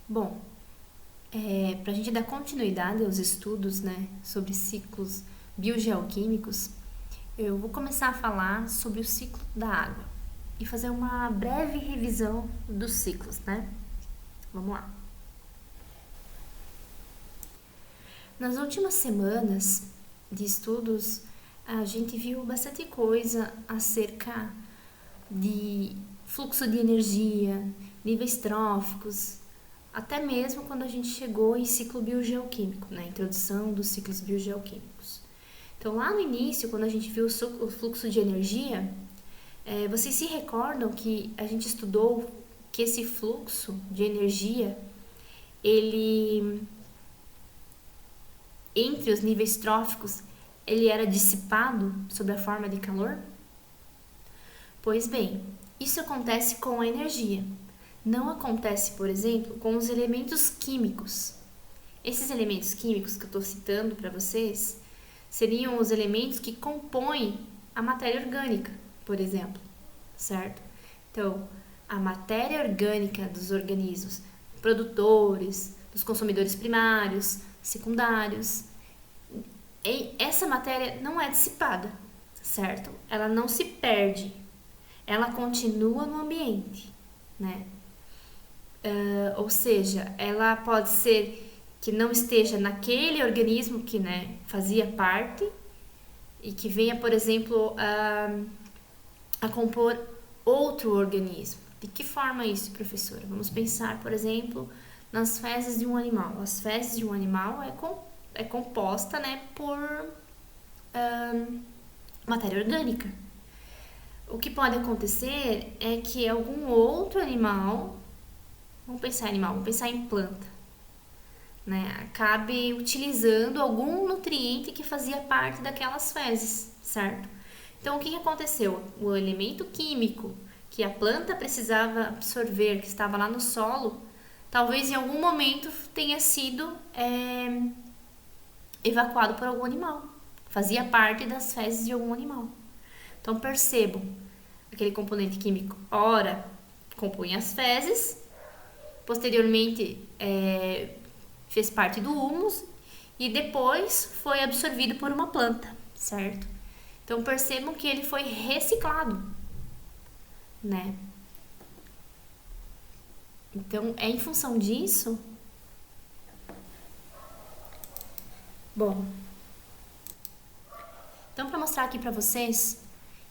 Bom, para a gente dar continuidade aos estudos, né, sobre ciclos biogeoquímicos, eu vou começar a falar sobre o ciclo da água e fazer uma breve revisão dos ciclos, né? Vamos lá. Nas últimas semanas de estudos, a gente viu bastante coisa acerca de fluxo de energia, níveis tróficos, até mesmo quando a gente chegou em ciclo biogeoquímico, na introdução dos ciclos biogeoquímicos. Então, lá no início, quando a gente viu o fluxo de energia, vocês se recordam que a gente estudou que esse fluxo de energia, ele, entre os níveis tróficos, ele era dissipado sob a forma de calor? Pois bem, isso acontece com a energia. Não acontece, por exemplo, com os elementos químicos. Esses elementos químicos que eu estou citando para vocês seriam os elementos que compõem a matéria orgânica, por exemplo, certo? Então, a matéria orgânica dos organismos produtores, dos consumidores primários, secundários, essa matéria não é dissipada, certo? Ela não se perde, ela continua no ambiente, né? Ou seja, ela pode ser que não esteja naquele organismo que, né, fazia parte e que venha, por exemplo, a compor outro organismo. De que forma isso, professora? Vamos pensar, por exemplo, nas fezes de um animal. As fezes de um animal é composta, né, por matéria orgânica. O que pode acontecer é que algum outro animal, vamos pensar em planta, né, acabe utilizando algum nutriente que fazia parte daquelas fezes, certo? Então, o que aconteceu? O elemento químico que a planta precisava absorver, que estava lá no solo, talvez em algum momento tenha sido evacuado por algum animal. Fazia parte das fezes de algum animal. Então, percebam, aquele componente químico, ora, compunha as fezes, posteriormente fez parte do humus e depois foi absorvido por uma planta, certo? Então percebam que ele foi reciclado, né? Então é em função disso. Bom, então para mostrar aqui para vocês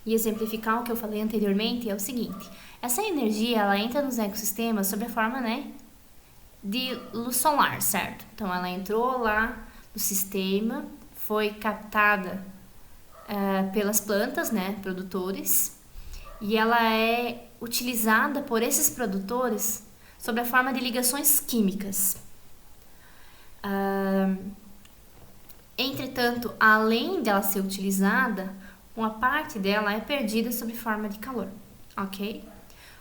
e exemplificar o que eu falei anteriormente é o seguinte: essa energia ela entra nos ecossistemas sob a forma, né, de luz solar, certo? Então ela entrou lá no sistema, foi captada pelas plantas, né, produtores, e ela é utilizada por esses produtores sob a forma de ligações químicas. Entretanto, além dela ser utilizada, uma parte dela é perdida sob forma de calor, ok?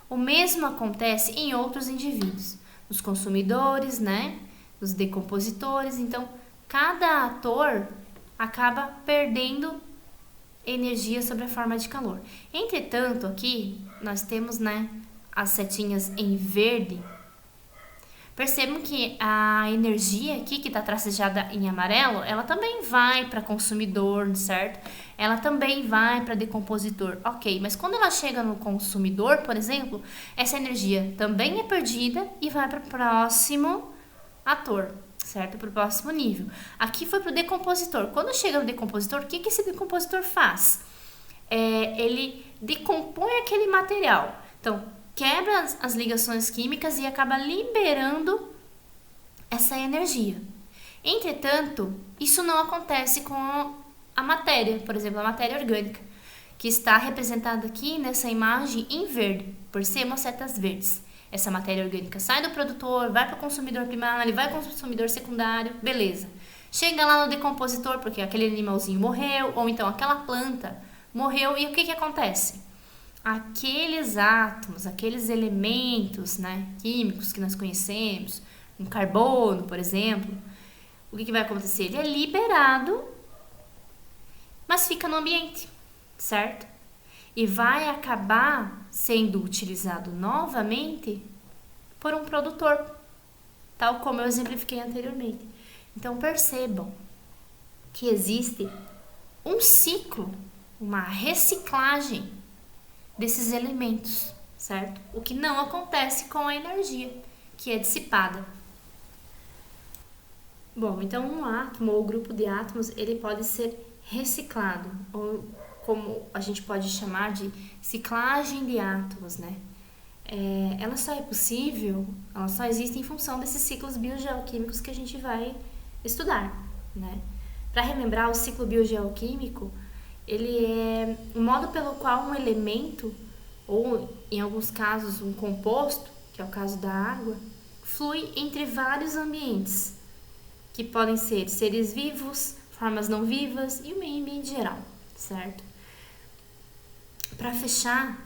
O mesmo acontece em outros indivíduos, os consumidores, né, os decompositores. Então, cada ator acaba perdendo energia sob a forma de calor. Entretanto, aqui nós temos, né, as setinhas em verde. Percebam que a energia aqui que está tracejada em amarelo, ela também vai para consumidor, certo? Ela também vai para decompositor, ok. Mas quando ela chega no consumidor, por exemplo, essa energia também é perdida e vai para o próximo ator, certo? Para o próximo nível. Aqui foi para o decompositor. Quando chega no decompositor, o que esse decompositor faz? Ele decompõe aquele material. Então, quebra as ligações químicas e acaba liberando essa energia. Entretanto, isso não acontece com a matéria, por exemplo, a matéria orgânica, que está representada aqui nessa imagem em verde, por sermos setas verdes. Essa matéria orgânica sai do produtor, vai para o consumidor primário, vai para o consumidor secundário, beleza. Chega lá no decompositor, porque aquele animalzinho morreu, ou então aquela planta morreu, e o que acontece? Aqueles átomos, aqueles elementos, né, químicos que nós conhecemos, um carbono, por exemplo, o que vai acontecer? Ele é liberado, mas fica no ambiente, certo? E vai acabar sendo utilizado novamente por um produtor. tal como eu exemplifiquei anteriormente. Então, percebam que existe um ciclo, uma reciclagem desses elementos, certo? O que não acontece com a energia, que é dissipada. Bom, então um átomo ou grupo de átomos, ele pode ser reciclado, ou como a gente pode chamar de ciclagem de átomos, né? Ela só é possível, ela só existe em função desses ciclos biogeoquímicos que a gente vai estudar, né? Para relembrar, o ciclo biogeoquímico, ele é o modo pelo qual um elemento, ou em alguns casos um composto, que é o caso da água, flui entre vários ambientes, que podem ser seres vivos, formas não vivas e o meio ambiente geral, certo? Para fechar,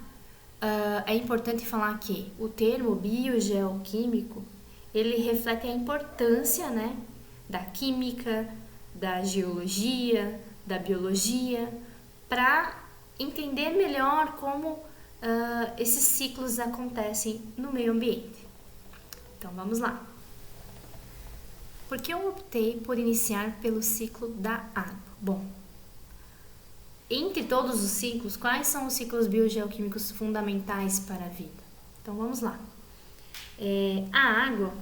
é importante falar que o termo biogeoquímico, ele reflete a importância, né, da química, da geologia, da biologia, para entender melhor como esses ciclos acontecem no meio ambiente. Então vamos lá. Por que eu optei por iniciar pelo ciclo da água? Bom, entre todos os ciclos, quais são os ciclos biogeoquímicos fundamentais para a vida? Então vamos lá. A água,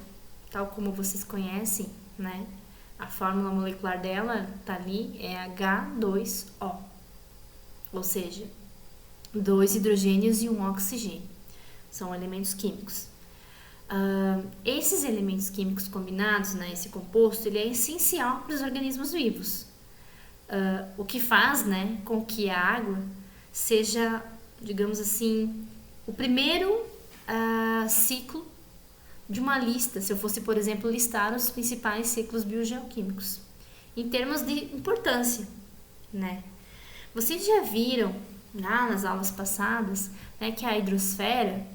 tal como vocês conhecem, né? A fórmula molecular dela tá ali, é H2O, ou seja, 2 hidrogênios e 1 oxigênio. São elementos químicos. Esses elementos químicos combinados, né, esse composto, ele é essencial para os organismos vivos. O que faz, né, com que a água seja, digamos assim, o primeiro ciclo de uma lista, se eu fosse, por exemplo, listar os principais ciclos biogeoquímicos, em termos de importância, né? Vocês já viram, lá nas aulas passadas, né, que a hidrosfera,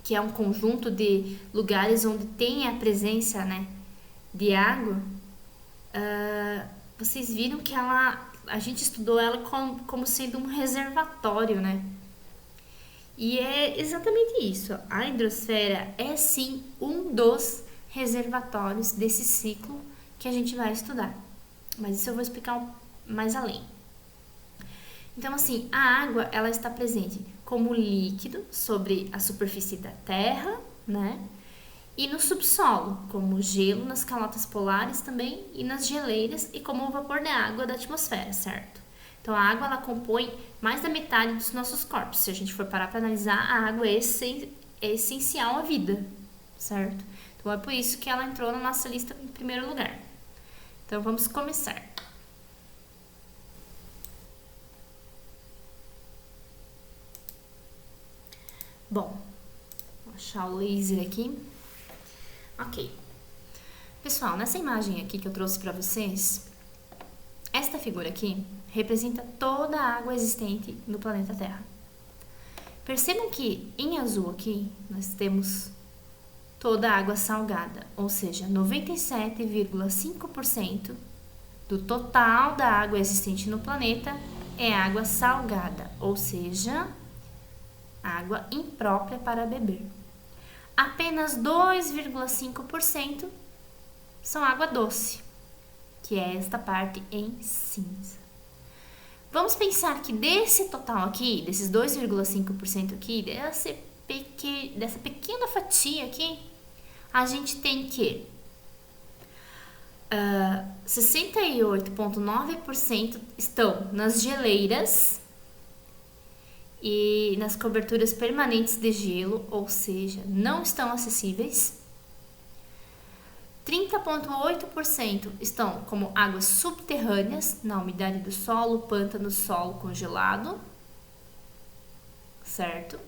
que é um conjunto de lugares onde tem a presença, né, de água, vocês viram que a gente estudou ela como sendo um reservatório, né? E é exatamente isso. A hidrosfera é sim um dos reservatórios desse ciclo que a gente vai estudar. Mas isso eu vou explicar mais além. Então, assim, a água, ela está presente como líquido sobre a superfície da Terra, né? E no subsolo, como gelo nas calotas polares também, e nas geleiras, e como o vapor da água da atmosfera, certo? Então, a água, ela compõe mais da metade dos nossos corpos. Se a gente for parar para analisar, a água é essencial à vida, certo? Então, é por isso que ela entrou na nossa lista em primeiro lugar. Então, vamos começar. Bom, vou achar o laser aqui. Ok. Pessoal, nessa imagem aqui que eu trouxe para vocês, esta figura aqui representa toda a água existente no planeta Terra. Percebam que em azul aqui nós temos toda a água salgada, ou seja, 97,5% do total da água existente no planeta é água salgada, ou seja, água imprópria para beber. Apenas 2,5% são água doce, que é esta parte em cinza. Vamos pensar que desse total aqui, desses 2,5% aqui, dessa pequena fatia aqui, a gente tem que 68,9% estão nas geleiras e nas coberturas permanentes de gelo, ou seja, não estão acessíveis. 30,8% estão como águas subterrâneas, na umidade do solo, pântano, solo congelado, certo?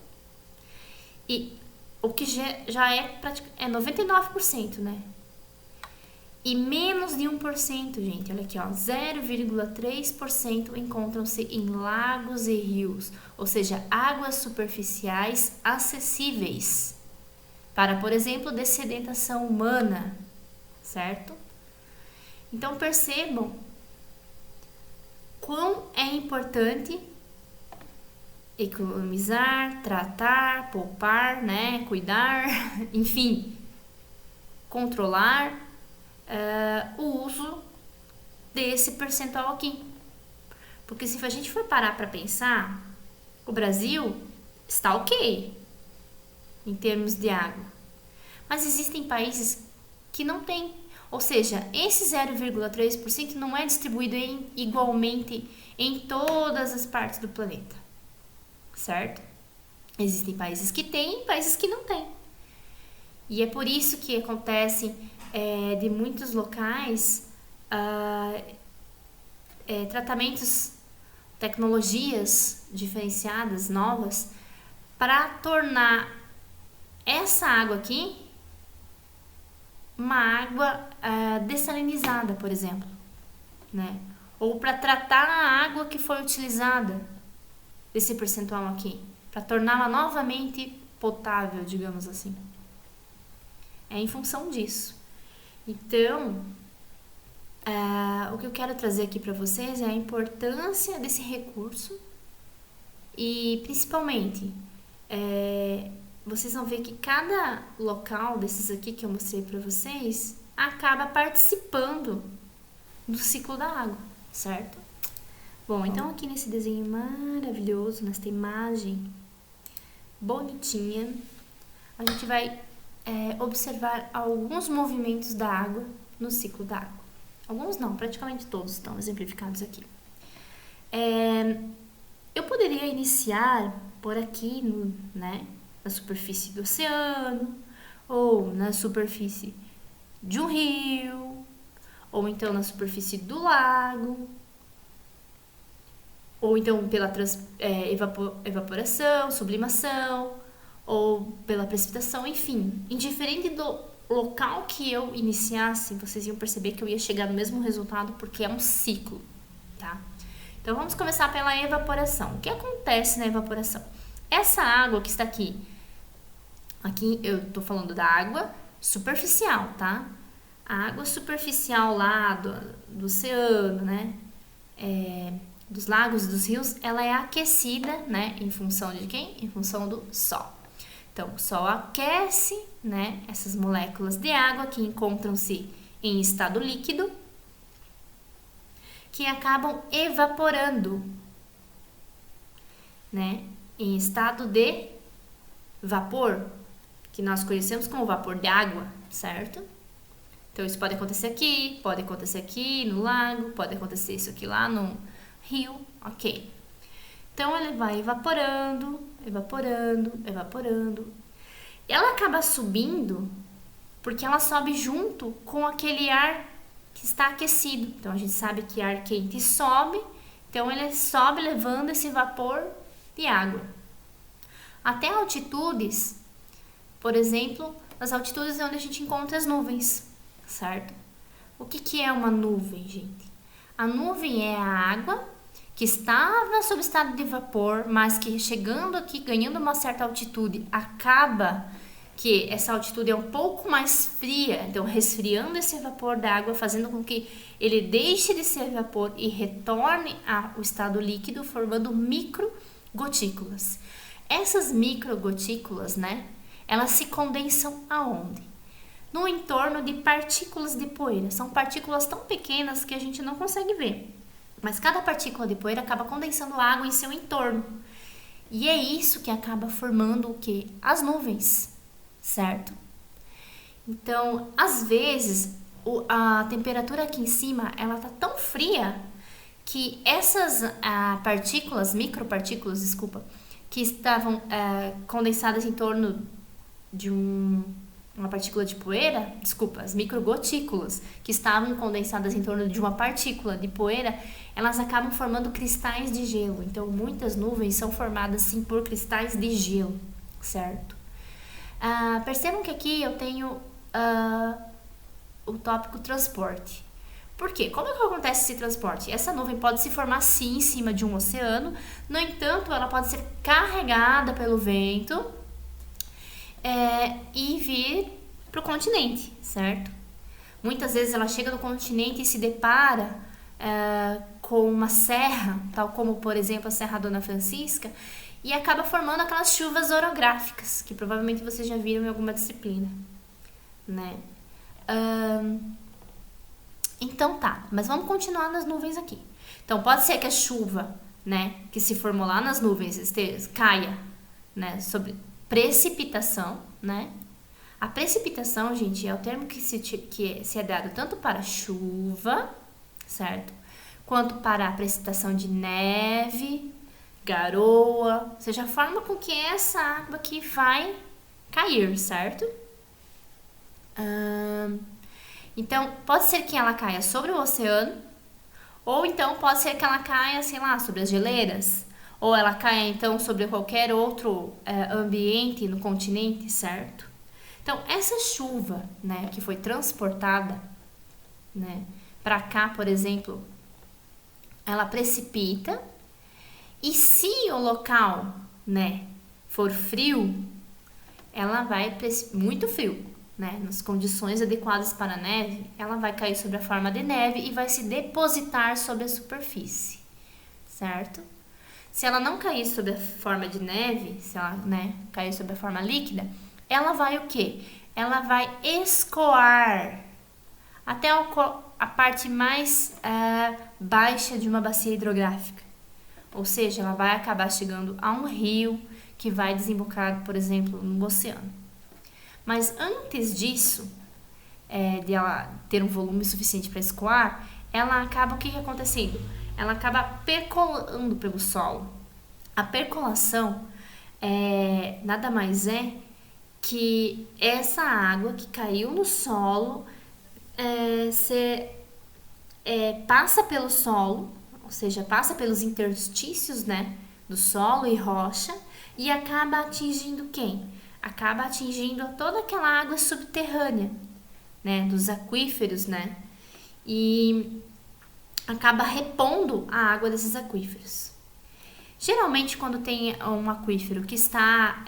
E o que já é 99%, né? E menos de 1%, gente, olha aqui, ó, 0,3% encontram-se em lagos e rios, ou seja, águas superficiais acessíveis para, por exemplo, dessedentação humana, certo? Então percebam quão é importante economizar, tratar, poupar, né, cuidar, enfim, controlar o uso desse percentual aqui. Porque se a gente for parar para pensar, o Brasil está ok em termos de água. Mas existem países que não têm. Ou seja, esse 0,3% não é distribuído igualmente em todas as partes do planeta. Certo? Existem países que têm e países que não têm. E é por isso que acontece de muitos locais tratamentos, tecnologias diferenciadas, novas, para tornar essa água aqui uma água dessalinizada, por exemplo, né? Ou para tratar a água que foi utilizada, esse percentual aqui, para torná-la novamente potável, digamos assim. É em função disso. Então, o que eu quero trazer aqui para vocês é a importância desse recurso e, principalmente, vocês vão ver que cada local desses aqui que eu mostrei para vocês acaba participando do ciclo da água, certo? Bom, então aqui nesse desenho maravilhoso, nesta imagem bonitinha, a gente vai observar alguns movimentos da água no ciclo da água. Alguns não, praticamente todos estão exemplificados aqui. Eu poderia iniciar por aqui, na superfície do oceano, ou na superfície de um rio, ou então na superfície do lago, ou então pela evaporação, sublimação, ou pela precipitação, enfim. Indiferente do local que eu iniciasse, vocês iam perceber que eu ia chegar no mesmo resultado, porque é um ciclo, tá? Então, vamos começar pela evaporação. O que acontece na evaporação? Essa água que está aqui eu tô falando da água superficial, tá? A água superficial lá do oceano, né? Dos lagos e dos rios, ela é aquecida, né? Em função de quem? Em função do Sol. Então, o Sol aquece, né? Essas moléculas de água que encontram-se em estado líquido, que acabam evaporando, né? Em estado de vapor, que nós conhecemos como vapor de água, certo? Então, isso pode acontecer aqui no lago, pode acontecer isso aqui lá no rio, ok. Então, ele vai evaporando. Ela acaba subindo porque ela sobe junto com aquele ar que está aquecido. Então, a gente sabe que ar quente sobe, então ele sobe levando esse vapor de água. Até altitudes, por exemplo, as altitudes onde a gente encontra as nuvens, certo? O que é uma nuvem, gente? A nuvem é a água que estava sob estado de vapor, mas que chegando aqui, ganhando uma certa altitude, acaba que essa altitude é um pouco mais fria, então resfriando esse vapor da água, fazendo com que ele deixe de ser vapor e retorne ao estado líquido, formando microgotículas. Essas microgotículas, né, elas se condensam aonde? No entorno de partículas de poeira. São partículas tão pequenas que a gente não consegue ver. Mas cada partícula de poeira acaba condensando água em seu entorno. E é isso que acaba formando o quê? As nuvens, certo? Então, às vezes, a temperatura aqui em cima, ela tá tão fria que essas micropartículas, que estavam condensadas em torno de uma partícula de poeira, as microgotículas que estavam condensadas em torno de uma partícula de poeira, elas acabam formando cristais de gelo. Então, muitas nuvens são formadas, sim, por cristais de gelo, certo? Percebam que aqui eu tenho o tópico transporte. Por quê? Como é que acontece esse transporte? Essa nuvem pode se formar, sim, em cima de um oceano, no entanto, ela pode ser carregada pelo vento e vir para o continente, certo? Muitas vezes ela chega no continente e se depara com uma serra, tal como, por exemplo, a Serra Dona Francisca, e acaba formando aquelas chuvas orográficas, que provavelmente vocês já viram em alguma disciplina, né? Então tá, mas vamos continuar nas nuvens aqui. Então pode ser que a chuva, né, que se formou lá nas nuvens, caia, né, sobre precipitação, né? A precipitação, gente, é o termo que se é dado tanto para chuva, certo? Quanto para a precipitação de neve, garoa, ou seja, a forma com que essa água que vai cair, certo? Então, pode ser que ela caia sobre o oceano, ou então pode ser que ela caia, sei lá, sobre as geleiras, ou ela caia, então, sobre qualquer outro ambiente no continente, certo? Então, essa chuva, né, que foi transportada, né, para cá, por exemplo, ela precipita, e se o local, né, for frio, ela vai muito frio, né, nas condições adequadas para a neve, ela vai cair sobre a forma de neve e vai se depositar sobre a superfície, certo? Se ela não cair sobre a forma de neve, se ela, né, cair sobre a forma líquida, ela vai o quê? Ela vai escoar até a parte mais baixa de uma bacia hidrográfica. Ou seja, ela vai acabar chegando a um rio que vai desembocar, por exemplo, no oceano. Mas antes disso, de ela ter um volume suficiente para escoar, ela acaba, o que é acontecendo? Ela acaba percolando pelo solo. A percolação nada mais é que essa água que caiu no solo passa pelo solo, ou seja, passa pelos interstícios, né, do solo e rocha e acaba atingindo quem? Acaba atingindo toda aquela água subterrânea, né, dos aquíferos, né, e acaba repondo a água desses aquíferos. Geralmente, quando tem um aquífero que está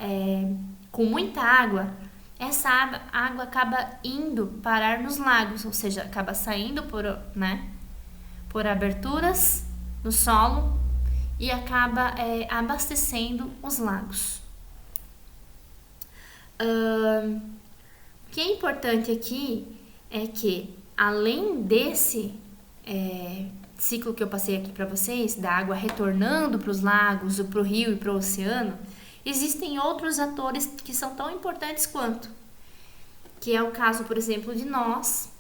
com muita água, essa água acaba indo parar nos lagos, ou seja, acaba saindo por aberturas no solo e acaba abastecendo os lagos. O que é importante aqui é que, além desse ciclo que eu passei aqui para vocês, da água retornando para os lagos, para o rio e para o oceano, existem outros atores que são tão importantes quanto, que é o caso, por exemplo, de nós.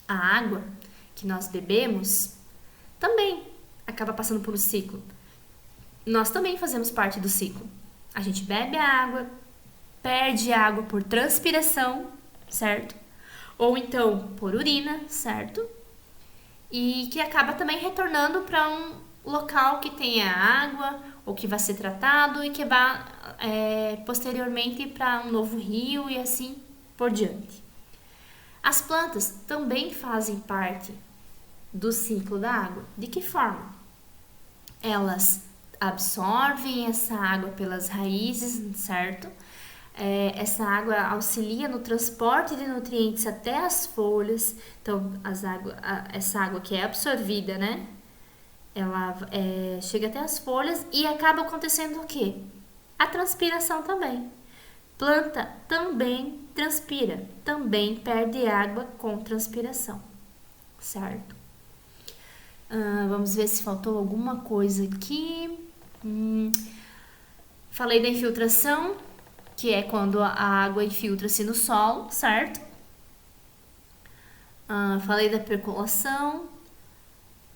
A água que nós bebemos também acaba passando por um ciclo. Nós também fazemos parte do ciclo. A gente bebe a água, perde água por transpiração, certo? Ou então por urina, certo? E que acaba também retornando para um local que tenha água ou que vai ser tratado e que vá posteriormente para um novo rio e assim por diante. As plantas também fazem parte do ciclo da água. De que forma? Elas absorvem essa água pelas raízes, certo? Essa água auxilia no transporte de nutrientes até as folhas. Então, essa água que é absorvida, né? Ela chega até as folhas e acaba acontecendo o quê? A transpiração também. Planta também transpira, também perde água com transpiração, certo? Vamos ver se faltou alguma coisa aqui. Falei da infiltração, que é quando a água infiltra-se no solo, certo? Falei da percolação,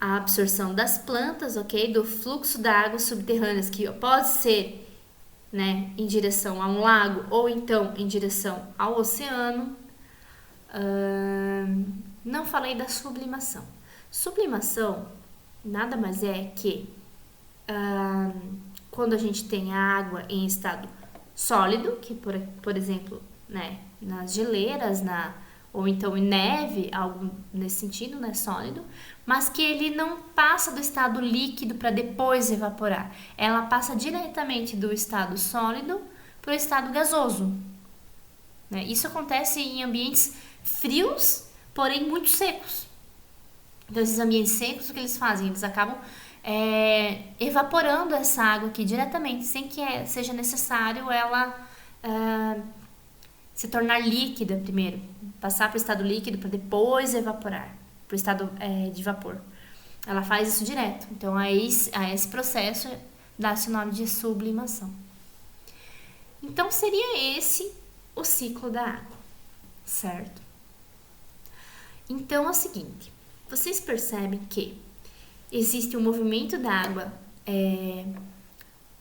a absorção das plantas, ok? Do fluxo da água subterrânea, que pode ser, né, em direção a um lago ou então em direção ao oceano. Não falei da sublimação. Sublimação nada mais é que quando a gente tem a água em estado sólido, que por exemplo, né, nas geleiras, ou então em neve, algo nesse sentido, né, sólido, mas que ele não passa do estado líquido para depois evaporar. Ela passa diretamente do estado sólido para o estado gasoso, né? Isso acontece em ambientes frios, porém muito secos. Então, esses ambientes secos, o que eles fazem? Eles acabam evaporando essa água aqui diretamente, sem que seja necessário ela se tornar líquida primeiro, passar para o estado líquido para depois evaporar, para o estado de vapor. Ela faz isso direto. Então, a esse processo dá-se o nome de sublimação. Então, seria esse o ciclo da água, certo? Então, é o seguinte, vocês percebem que existe um movimento da água,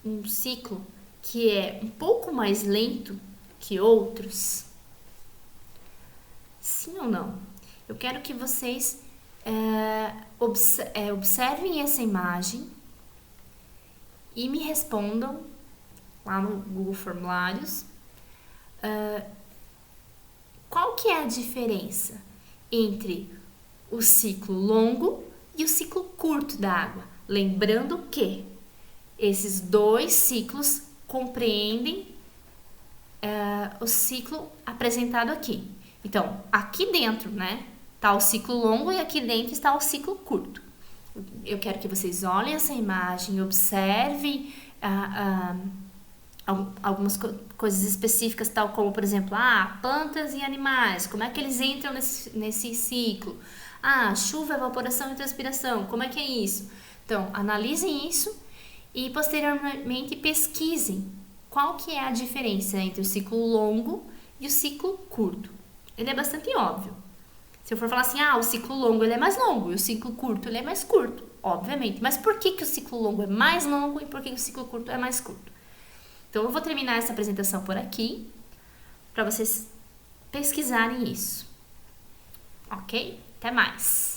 um ciclo que é um pouco mais lento que outros? Sim ou não? Eu quero que vocês observem essa imagem e me respondam lá no Google Formulários qual que é a diferença entre o ciclo longo e o ciclo curto da água. Lembrando que esses dois ciclos compreendem o ciclo apresentado aqui. Então, aqui dentro, né, está o ciclo longo e aqui dentro está o ciclo curto. Eu quero que vocês olhem essa imagem, observem algumas coisas específicas, tal como, por exemplo, plantas e animais, como é que eles entram nesse ciclo? Chuva, evaporação e transpiração, como é que é isso? Então, analisem isso e, posteriormente, pesquisem qual que é a diferença entre o ciclo longo e o ciclo curto. Ele é bastante óbvio. Se eu for falar assim, o ciclo longo ele é mais longo e o ciclo curto ele é mais curto, obviamente. Mas por que o ciclo longo é mais longo e por que o ciclo curto é mais curto? Então, eu vou terminar essa apresentação por aqui, para vocês pesquisarem isso. Ok? Até mais!